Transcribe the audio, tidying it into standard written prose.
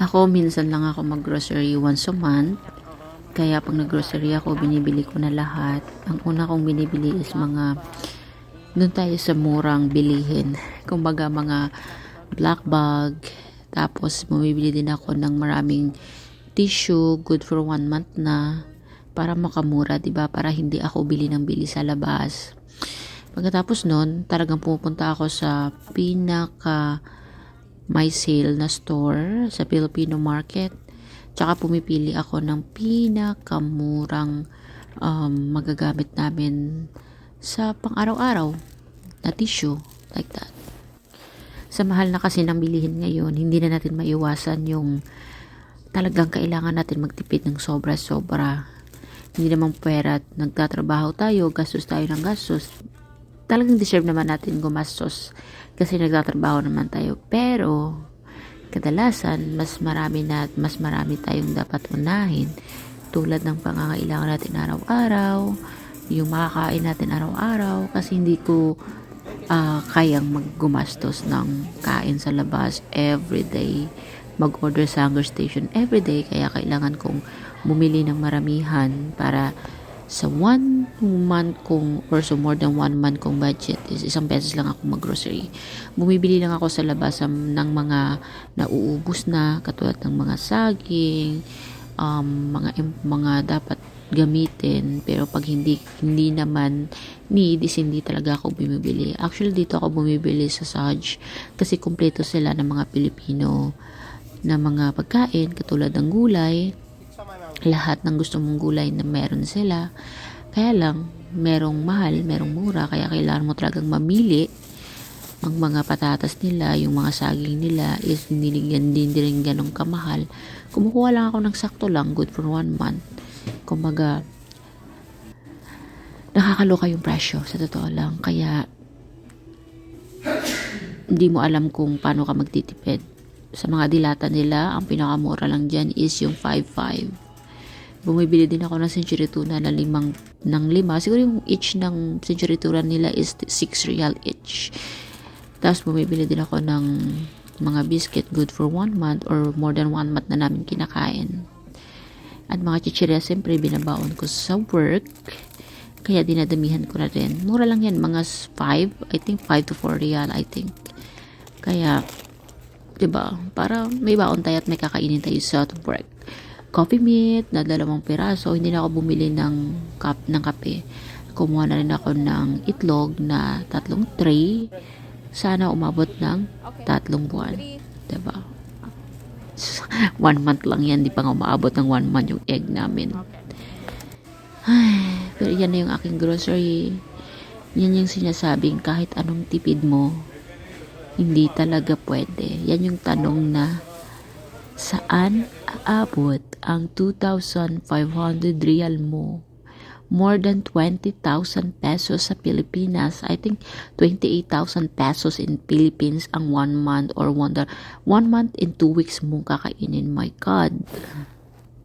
Ako, minsan lang ako mag-grocery once a month. Kaya pag nag-grocery ako, binibili ko na lahat. Ang una kong binibili is mga, doon tayo sa murang bilihin. Kumbaga mga black bag. Tapos, bumibili din ako ng maraming tissue, good for 1 month na. Para makamura, diba? Para hindi ako bili ng bili sa labas. Pagkatapos nun, talagang pupunta ako sa pinaka may sale na store sa Filipino market. Tsaka pumipili ako ng pinakamurang magagamit namin sa pang-araw-araw na tissue, like that. Sa mahal na kasi ng bilihin ngayon, hindi na natin maiwasan yung talagang kailangan natin magtipid ng sobra-sobra. Hindi naman pwera at nagtatrabaho tayo, gastos tayo ng gastos. Talagang deserve naman natin gumastos kasi nagtatrabaho naman tayo. Pero, kadalasan, mas marami tayong dapat unahin tulad ng pangangailangan natin araw-araw, yung makakain natin araw-araw kasi hindi ko kayang maggumastos ng kain sa labas everyday, mag-order sa hunger station everyday, kaya kailangan kong bumili ng maramihan para sa 1 month kong or so more than 1 month kong budget is isang beses lang ako mag-grocery. Bumibili lang ako sa labas ng mga nauubos na katulad ng mga saging, mga dapat gamitin, pero pag hindi naman need is hindi talaga ako bumibili. Actually dito ako bumibili sa Saj kasi kumpleto sila ng mga Pilipino na mga pagkain katulad ng gulay. Lahat ng gusto mong gulay na meron sila. Kaya lang, merong mahal, merong mura, kaya kailangan mo talagang mamili. Ang mga patatas nila, yung mga saging nila is hindi rin ganong kamahal. Kumukuha lang ako ng sakto lang, good for 1 month. Kumbaga, nakakaloka yung presyo, sa totoo lang. Kaya, hindi mo alam kung paano ka magtitipid. Sa mga dilata nila, ang pinakamura lang dyan is yung 5.5. Bumibili din ako ng century tuna na 5. Siguro yung each ng century tuna nila is 6 real each. Tapos bumibili din ako ng mga biscuit good for 1 month or more than 1 month na namin kinakain. At mga chichirya, siyempre binabaon ko sa work. Kaya dinadamihan ko na rin. Mura lang yan, mga 5. I think 5 to 4 real, I think. Kaya, diba, para may baon tayo at may kakainin tayo sa work. Coffee meat na 2 piraso. Hindi na ako bumili ng kape. Kumuha na rin ako ng itlog na 3 tray. Sana umabot ng 3 buwan. Diba? 1 month lang yan. Di pa nga umaabot ng 1 month yung egg namin. Ay, pero yan na yung aking grocery. Yan yung sinasabing kahit anong tipid mo, hindi talaga pwede. Yan yung tanong na saan aabot ang 2,500 real mo? More than 20,000 pesos sa Pilipinas. I think 28,000 pesos in Philippines ang 1 month or 1 month in 2 weeks mong kakainin. My God.